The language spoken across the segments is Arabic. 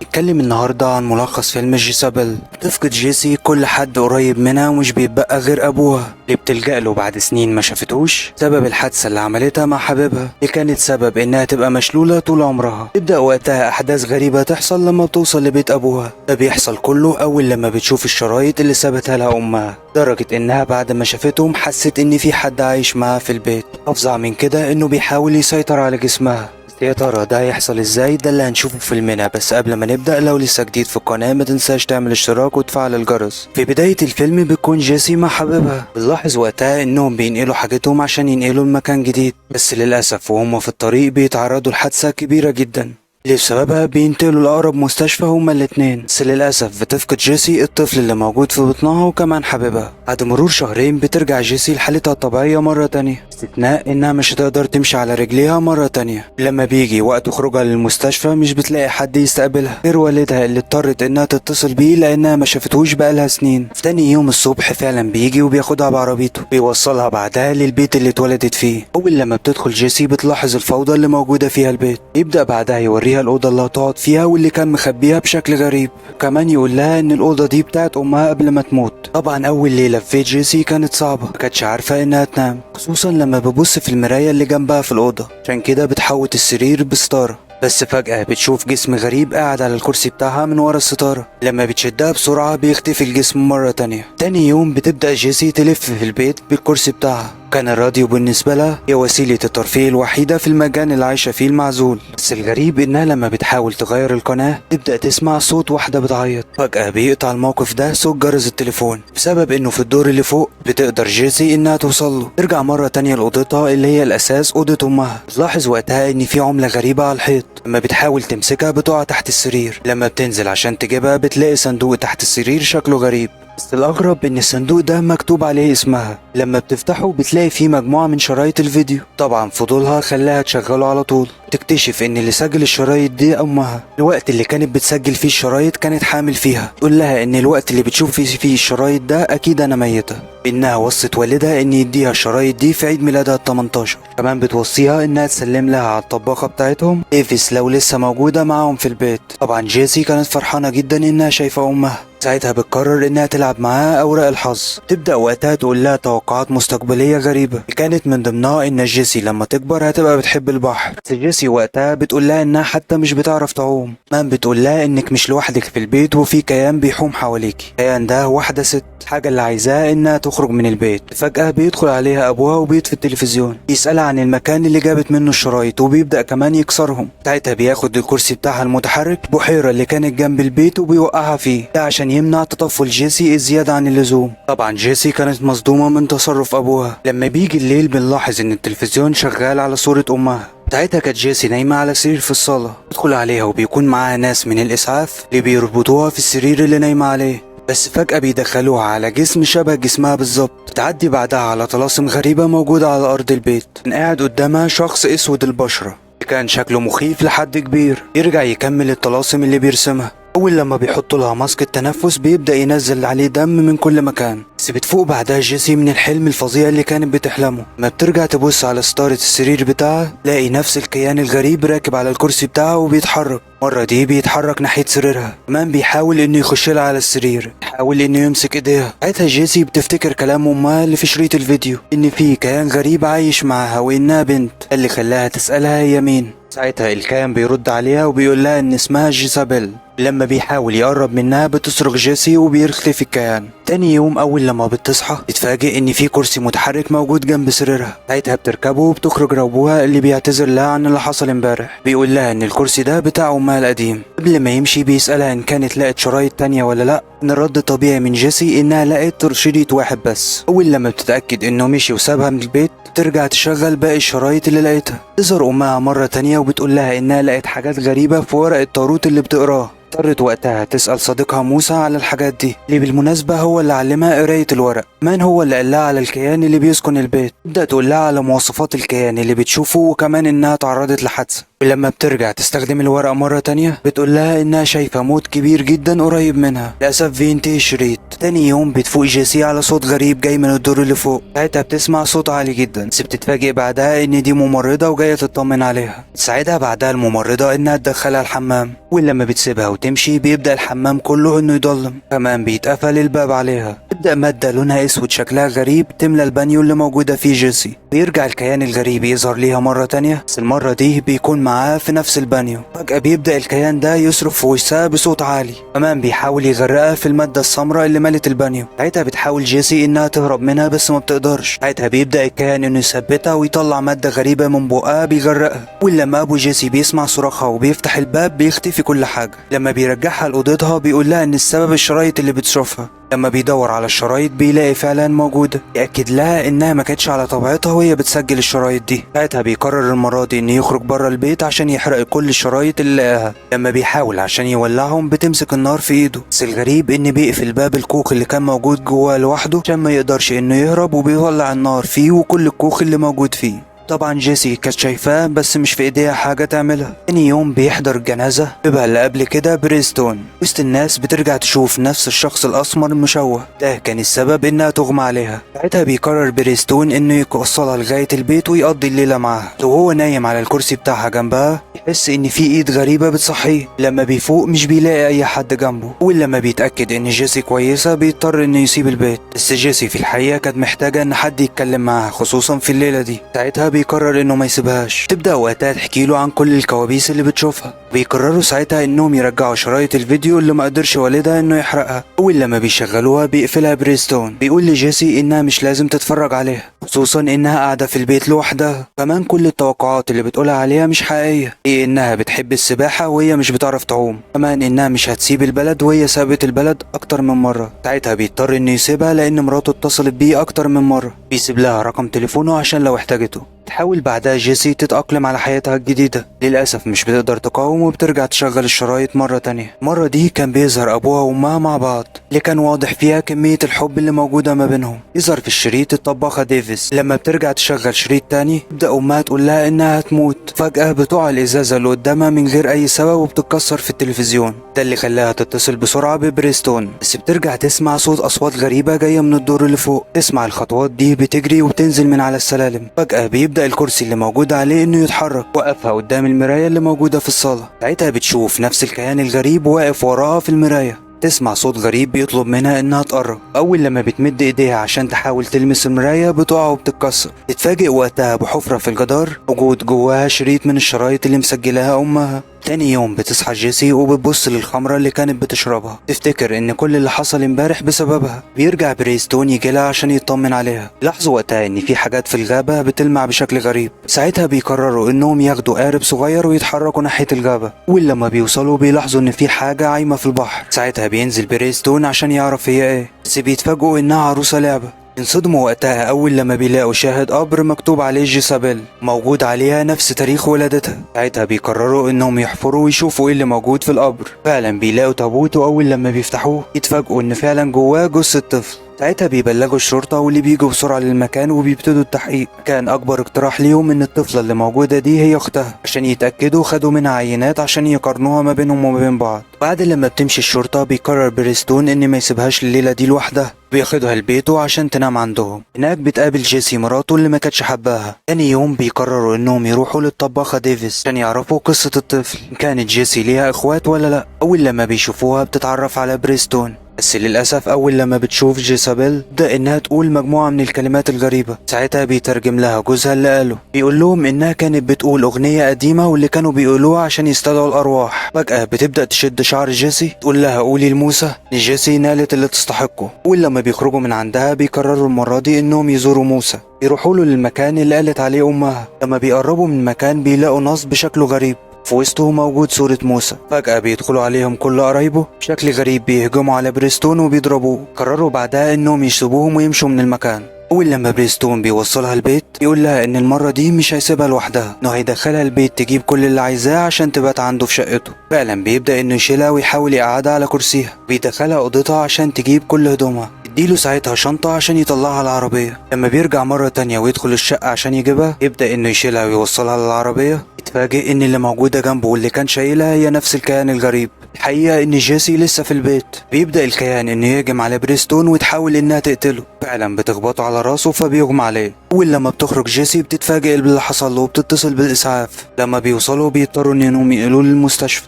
نتكلم النهاردة عن ملخص فيلم جيسابيل. تفقد جيسي كل حد قريب منها ومش بيتبقى غير أبوها اللي بتلجأ له بعد سنين ما شافتوش سبب الحادثة اللي عملتها مع حبيبها اللي كانت سبب إنها تبقى مشلولة طول عمرها. تبدأ وقتها أحداث غريبة تحصل لما بتوصل لبيت أبوها. ده بيحصل كله أول لما بتشوف الشرايط اللي سابتها لها أمها، لدرجة إنها بعد ما شافتهم حست إن في حد عايش معاها في البيت. أفظع من كده إنه بيحاول يسيطر على جسمها. يا ترى ده هيحصل ازاي؟ ده اللي هنشوفه في فيلمنا. بس قبل ما نبدأ، لو لسه جديد في القناة ما تنساش تعمل اشتراك وتفعل الجرس. في بداية الفيلم بتكون جيسي مع حبيبها، بنلاحظ وقتها انهم بينقلوا حاجتهم عشان ينقلوا لمكان جديد، بس للأسف وهم في الطريق بيتعرضوا لحادثة كبيرة جدا اللي بسببها بينتقلوا لأقرب مستشفى هما الاتنين. بس للأسف بتفقد جيسي الطفل اللي موجود في بطنها وكمان حبيبها. بعد مرور شهرين بترجع جيسي لحالتها الطبيعية مرة تانية، باستثناء إنها مش هتقدر تمشي على رجليها مرة تانية. لما بيجي وقت خروجها للمستشفى مش بتلاقي حد يستقبلها غير والدها اللي اضطرت إنها تتصل بيه لأنها ما شافتهوش بقالها سنين. في تاني يوم الصبح فعلا بيجي وبياخدها بعربيته، بيوصلها بعدها للبيت اللي اتولدت فيه. أول لما بتدخل جيسي بتلاحظ الفوضى اللي موجودة فيها البيت. يبدأ بعدها يوريها الأوضة اللي هتقعد فيها واللي كان مخبيها بشكل غريب، وكمان يقول لها إن الأوضة دي بتاعت أمها قبل ما تموت. طبعا أول ليلة في جيسي كانت صعبة، مكانتش عارفة إنها تنام، خصوصا لما ببص في المراية اللي جنبها في الأوضة، عشان كده بتحوط السرير بستارة. بس فجأة بتشوف جسم غريب قاعد على الكرسي بتاعها من ورا الستارة. لما بتشدها بسرعة بيختفي الجسم مرة تانية. تاني يوم بتبدأ جيسي تلف في البيت بالكرسي بتاعها. كان الراديو بالنسبة لها هي وسيلة الترفيه الوحيدة في المكان اللي عايشة فيه المعزول. بس الغريب إنها لما بتحاول تغير القناة تبدأ تسمع صوت واحدة بتعيط. فجأة بيقطع الموقف ده صوت جرس التليفون، بسبب إنه في الدور اللي فوق. بتقدر جيسي إنها توصله. ترجع مرة تانية لأوضتها اللي هي الأساس أوضة أمها. تلاحظ وقتها إن في عملة غريبة على الحيط. لما بتحاول تمسكها بتقع تحت السرير. لما بتنزل عشان تجيبها بتلاقي صندوق تحت السرير شكله غريب، بس الأغرب إن الصندوق ده مكتوب عليه اسمها. لما بتفتحه بتلاقي فيه مجموعة من شرايط الفيديو. طبعا فضولها خلاها تشغله على طول. تكتشف إن اللي سجل الشرايط دي أمها. الوقت اللي كانت بتسجل فيه الشرايط كانت حامل فيها. تقول لها إن الوقت اللي بتشوف فيه الشرايط ده أكيد أنا ميتة. إنها وصت والدها إن يديها الشرايط دي في عيد ميلادها ال18. كمان بتوصيها إنها تسلم لها على الطباخة بتاعتهم إيفيس لو لسه موجودة معاهم في البيت. طبعا جيسي كانت فرحانة جدا إنها شايفة أمها. ساعتها بتقرر انها تلعب معاها اوراق الحظ. تبدا وقتها تقول لها توقعات مستقبليه غريبه، كانت من ضمنها ان جيسي لما تكبر هتبقى بتحب البحر. بس جيسي وقتها بتقول لها انها حتى مش بتعرف تعوم. كمان بتقول لها انك مش لوحدك في البيت وفي كيان بيحوم حواليكي. الكيان ده واحده ست. الحاجه اللي عايزاها انها تخرج من البيت. فجاه بيدخل عليها ابوها وبيطفي التلفزيون، يسالها عن المكان اللي جابت منه الشرايط وبيبدا كمان يكسرهم. ساعتها بياخد الكرسي بتاعها المتحرك بحيره اللي كانت جنب البيت وبيوقعها فيه، ده عشان يمنع تطفل جيسي الزيادة عن اللزوم. طبعا جيسي كانت مصدومة من تصرف أبوها. لما بيجي الليل بنلاحظ إن التلفزيون شغال على صورة أمها. ساعتها كانت جيسي نايمة على سرير في الصالة. بيدخل عليها وبيكون معاها ناس من الإسعاف اللي بيربطوها في السرير اللي نايمة عليه. بس فجأة بيدخلوها على جسم شبه جسمها بالظبط. تعدي بعدها على طلاسم غريبة موجودة على أرض البيت. كان قاعد قدامها شخص أسود البشرة كان شكله مخيف لحد كبير. يرجع يكمل الطلاسم اللي بيرسمها. أول لما بيحط لها ماسك التنفس بيبدأ ينزل عليه دم من كل مكان. بس بتفوق بعدها جيسي من الحلم الفظيع اللي كانت بتحلمه. ما بترجع تبص على ستارة السرير بتاعها تلاقي نفس الكيان الغريب راكب على الكرسي بتاعها وبيتحرك. مرة دي بيتحرك ناحية سريرها. كمان بيحاول انه يخش لها على السرير، بيحاول انه يمسك ايديها. ساعتها جيسي بتفتكر كلام امها اللي في شريط الفيديو ان في كيان غريب عايش معاها وانها بنت، اللي خلاها تسألها هي مين. ساعتها الكيان بيرد عليها وبيقول لها ان اسمها جيسابيل. لما بيحاول يقرب منها بتصرخ جيسي وبيختفي الكيان. تاني يوم اول لما بتصحى تتفاجئ ان في كرسي متحرك موجود جنب سريرها. ساعتها بتركبه وبتخرج لابوها اللي بيعتذر لها عن اللي حصل امبارح. بيقول لها ان الكرسي ده بتاع امها القديم. قبل ما يمشي بيسألها ان كانت لقت شرايط تانية ولا لا. ان الرد طبيعي من جيسي انها لقت شريط واحد بس. اول لما بتتأكد انه مشي وسابها من البيت ترجع تشغل باقي الشرايط اللي لقيتها. تظهر امها مرة تانية وبتقول لها انها لقت حاجات غريبة في ورق الطاروت اللي بتقراه. اضطرت وقتها تسأل صديقها موسى على الحاجات دي، اللي بالمناسبة هو اللي علمها قراية الورق. مان هو اللي قال لها على الكيان اللي بيسكن البيت. تبدأ تقول لها على مواصفات الكيان اللي بتشوفه وكمان انها تعرضت لحادثة. ولما بترجع تستخدم الورقة مرة تانية بتقول لها انها شايفة موت كبير جدا قريب منها. للأسف بينتهي الشريط. تاني يوم بتفوق جيسي على صوت غريب جاي من الدور اللي فوق. ساعتها بتسمع صوت عالي جدا، بس بتتفاجئ بعدها ان دي ممرضة وجاية تطمن عليها. تساعدها بعدها الممرضة انها تدخلها الحمام، ولما بتسيبها وتمشي بيبدأ الحمام كله انه يضلم، كمان بيتقفل الباب عليها. تبدأ مادة لونها اسود شكلها غريب تملى البانيو اللي موجودة فيه جيسي. بيرجع الكيان الغريب يظهر ليها مرة تانية، بس المرة دي بيكون معاه في نفس البانيو. فجأة بيبدأ الكيان ده يصرخ في وشها بصوت عالي، كمان بيحاول يغرقها في المادة السمراء اللي ملت البانيو. ساعتها بتحاول جيسي انها تهرب منها بس ما بتقدرش. ساعتها بيبدأ الكيان انه يثبتها ويطلع مادة غريبة من بقها بيغرقها. ولما ابو جيسي بيسمع صراخها وبيفتح الباب بيختفي كل حاجة. لما بيرجعها لأوضتها بيقول لها ان السبب الشرايط اللي بتشوفها. لما بيدور على الشرايط بيلاقي فعلا موجودة، يأكد لها انها ما كانتش على طبيعتها وهي بتسجل الشرايط دي. ساعتها بيقرر المرة دي انه يخرج بره البيت عشان يحرق كل الشرايط اللي لقاها. لما بيحاول عشان يولعهم بتمسك النار في ايده، بس الغريب ان بيقفل باب الكوخ اللي كان موجود جواه لوحده عشان ما يقدرش انه يهرب، وبيولع النار فيه وكل الكوخ اللي موجود فيه. طبعا جيسي كانت شايفاه بس مش في ايديها حاجه تعملها. تاني يوم بيحضر الجنازه بيبقى اللي قبل كده بريستون. وسط الناس بترجع تشوف نفس الشخص الاسمر المشوه ده كان السبب انها تغمى عليها. ساعتها بيقرر بريستون انه يوصلها لغايه البيت ويقضي الليله معاها. وهو نايم على الكرسي بتاعها جنبها يحس ان في ايد غريبه بتصحيه. لما بيفوق مش بيلاقي اي حد جنبه، ولما بيتاكد ان جيسي كويسه بيضطر انه يسيب البيت. بس جيسي في الحقيقه كانت محتاجه ان حد يتكلم معاها خصوصا في الليله دي. ساعتها بيقرر انه ما يسيبهاش. تبدا وقتها تحكي له عن كل الكوابيس اللي بتشوفها. بيقرروا ساعتها انهم يرجعوا شرايط الفيديو اللي ما قدرش والدها انه يحرقها. اول لما بيشغلوها بيقفلها بريستون. بيقول لجيسي انها مش لازم تتفرج عليها خصوصا انها قاعده في البيت لوحدها. كمان كل التوقعات اللي بتقولها عليها مش حقيقيه، هي انها بتحب السباحه وهي مش بتعرف تعوم، كمان انها مش هتسيب البلد وهي سابت البلد اكتر من مره. ساعتها بيضطر انه يسيبها لان مراته اتصلت بيه اكتر من مره. بيسيب لها رقم تليفونه عشان لو احتاجته. تحاول بعدها جيسي تتأقلم على حياتها الجديدة. للأسف مش بتقدر تقاوم وبترجع تشغل الشرايط مرة تانية. المرة دي كان بيظهر أبوها وأمها مع بعض اللي كان واضح فيها كمية الحب اللي موجودة ما بينهم. يظهر في الشريط الطباخة ديفيس. لما بترجع تشغل شريط تاني تبدأ أمها تقول لها إنها هتموت. فجأة بتقع الإزازة اللي قدامها من غير أي سبب وبتتكسر في التلفزيون. ده اللي خلاها تتصل بسرعة ببريستون. بس بترجع تسمع أصوات غريبة جاية من الدور اللي فوق. تسمع الخطوات دي بتجري وبتنزل من على السلالم. فجأة بيبدأ الكرسي اللي موجود عليه انه يتحرك. وقفها قدام المراية اللي موجودة في الصالة. ساعتها بتشوف نفس الكيان الغريب واقف وراها في المراية. تسمع صوت غريب بيطلب منها انها تقرب. اول لما بتمد ايديها عشان تحاول تلمس المراية بتقع وبتتكسر. تتفاجئ وقتها بحفرة في الجدار موجود جواها شريط من الشرايط اللي مسجلاها امها. تاني يوم بتصحى جيسي وبتبص للخمرة اللي كانت بتشربها. تفتكر ان كل اللي حصل امبارح بسببها. بيرجع بريستون يجيلها عشان يطمن عليها. لاحظوا وقتها ان في حاجات في الغابة بتلمع بشكل غريب. ساعتها بيقرروا انهم ياخدوا قارب صغير ويتحركوا ناحية الغابة. ولما بيوصلوا بيلاحظوا ان في حاجة عايمة في البحر. ساعتها بينزل بريستون عشان يعرف هي ايه، بس بيتفاجئوا انها عروسة لعبة. انصدموا وقتها اول لما بيلاقوا شاهد قبر مكتوب عليه جيسابيل، موجود عليها نفس تاريخ ولادتها. ساعتها بيقرروا انهم يحفروا ويشوفوا ايه اللي موجود في القبر. فعلا بيلاقوا تابوت، واول لما بيفتحوه يتفاجئوا ان فعلا جواه جثة طفل. ساعتها بيبلغوا الشرطة واللي بيجوا بسرعة للمكان وبيبتدوا التحقيق. كان أكبر اقتراح ليهم إن الطفلة اللي موجودة دي هي أختها. عشان يتأكدوا خدوا منها عينات عشان يقارنوها ما بينهم وما بين بعض. بعد لما بتمشي الشرطة بيقرر بريستون إن ما يسيبهاش الليلة دي لوحدها. بياخدها لبيته عشان تنام عندهم. هناك بتقابل جيسي مراته اللي ما كانتش حباها. تاني يوم بيقرروا إنهم يروحوا للطباخة ديفيس عشان يعرفوا قصة الطفل، كانت جيسي ليها إخوات ولا لأ. أول لما بيشوفوها بتتعرف على بريستون، بس للأسف أول لما بتشوف جيسابيل بدأ إنها تقول مجموعة من الكلمات الغريبة. ساعتها بيترجم لها جوزها اللي قاله. بيقول لهم إنها كانت بتقول أغنية قديمة واللي كانوا بيقولوها عشان يستدعوا الأرواح. فجأة بتبدأ تشد شعر جيسي تقول لها قولي لموسى إن جيسي نالت اللي تستحقه. ولما بيخرجوا من عندها بيقرروا المرة دي إنهم يزوروا موسى. بيروحوا له للمكان اللي قالت عليه أمها. لما بيقربوا من المكان بيلاقوا نصب بشكله غريب، في وسطه موجود صورة موسى. فجأة بيدخلوا عليهم كل قرايبه بشكل غريب، بيهجموا على بريستون وبيضربوه. قرروا بعدها انهم يسيبوهم ويمشوا من المكان. اول لما بريستون بيوصلها البيت بيقول لها ان المرة دي مش هيسيبها لوحدها، انه هيدخلها البيت تجيب كل اللي عايزاه عشان تبات عنده في شقته. فعلا بيبدأ انه يشيلها ويحاول يقعدها على كرسيها. بيدخلها اوضتها عشان تجيب كل هدومها. اديله ساعتها شنطة عشان يطلعها على العربية. لما بيرجع مرة تانية ويدخل الشقة عشان يجيبها يبدأ انه يشيلها ويوصلها للعربية، يتفاجئ ان اللي موجودة جنبه واللي كان شايلها هي نفس الكيان الغريب. الحقيقة ان جيسي لسه في البيت. بيبدأ الكيان انه يهجم على بريستون وتحاول انها تقتله، فعلا بتخبطه على راسه فبيغمى عليه. اول لما بتخرج جيسي بتتفاجئ باللي حصل له وبتتصل بالاسعاف. لما بيوصلوا بيضطروا انهم ينقلوه للمستشفى.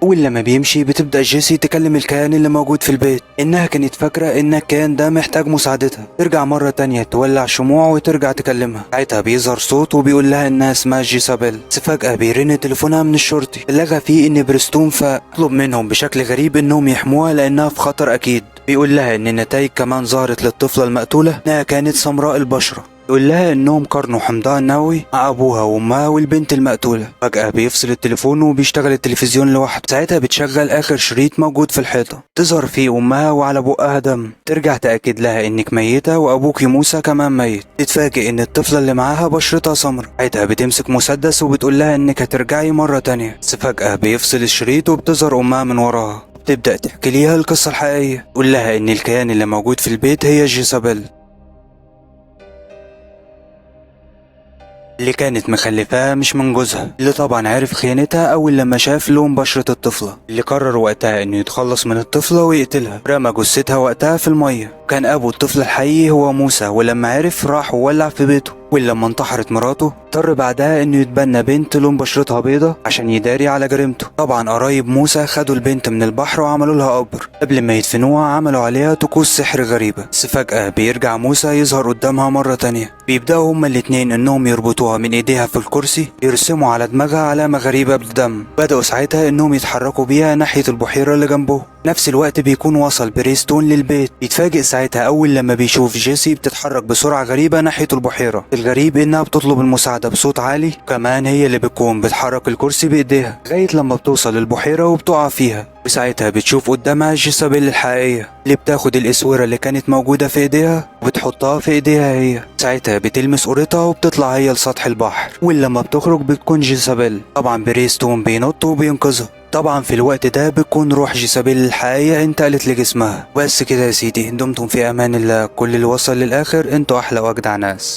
أول لما بيمشي بتبدأ جيسي تكلم الكيان اللي موجود في البيت إنها كانت فاكرة إن الكيان ده محتاج مساعدتها. ترجع مرة تانية تولع شموع وترجع تكلمها. ساعتها بيظهر صوت وبيقول لها إنها اسمها جيسابيل. بس فجأة بيرن تليفونها من الشرطي بلغها فيه إن بريستون فطلب منهم بشكل غريب إنهم يحموها لأنها في خطر أكيد. بيقول لها إن النتائج كمان ظهرت للطفلة المقتولة إنها كانت سمراء البشرة. يقول لها انهم قارنوا حمضها النووي مع ابوها وامها والبنت المقتوله. فجاه بيفصل التليفون وبيشتغل التلفزيون لوحده. ساعتها بتشغل اخر شريط موجود في الحيطه، تظهر فيه امها وعلى بقها دم. ترجع تاكد لها انك ميته وابوك موسى كمان ميت. تتفاجئ ان الطفله اللي معاها بشرتها سمر. ساعتها بتمسك مسدس وبتقول لها انك هترجعي مره تانية. بس فجاه بيفصل الشريط وبتظهر امها من وراها. تبدا تحكي ليها القصه الحقيقيه. تقول لها ان الكيان اللي موجود في البيت هي جيسابيل اللي كانت مخلفاها مش من جوزها، اللي طبعا عرف خيانتها اول لما شاف لون بشرة الطفلة. اللي قرر وقتها انه يتخلص من الطفلة ويقتلها. رمى جثتها وقتها في المية. كان ابو الطفل الحقيقي هو موسى، ولما عرف راح وولع في بيته. ولما انتحرت مراته اضطر بعدها انه يتبنى بنت لون بشرتها بيضة عشان يداري على جريمته. طبعا قرايب موسى خدوا البنت من البحر وعملوا لها قبر. قبل ما يدفنوها عملوا عليها طقوس سحر غريبة. بس فجأة بيرجع موسى يظهر قدامها مرة تانية. بيبدأوا هما الاتنين انهم يربطوها من ايديها في الكرسي، يرسموا على دماغها علامة غريبة بالدم. بدأوا ساعتها انهم يتحركوا بيها ناحية البحيرة اللي جنبهم. نفس الوقت بيكون وصل بريستون للبيت. يتفاجئ ساعتها اول لما بيشوف جيسي بتتحرك بسرعة غريبة ناحية البحيرة. الغريب انها بتطلب المساعدة بصوت عالي، كمان هي اللي بتكون بتحرك الكرسي بايديها لغاية لما بتوصل للبحيرة وبتقع فيها. وساعتها بتشوف قدامها جيسابيل الحقيقية اللي بتاخد الاسورة اللي كانت موجودة في ايديها وبتحطها في ايديها هي. ساعتها بتلمس قورتها وبتطلع هي لسطح البحر. ولما بتخرج بتكون جيسابيل. طبعا بريستون بينط وبينقذها. طبعا في الوقت ده بتكون روح جيسابيل الحقيقية انتقلت لجسمها. بس كده يا سيدي، دمتم في امان الله. كل اللي وصل للاخر انتوا احلى واجدع ناس.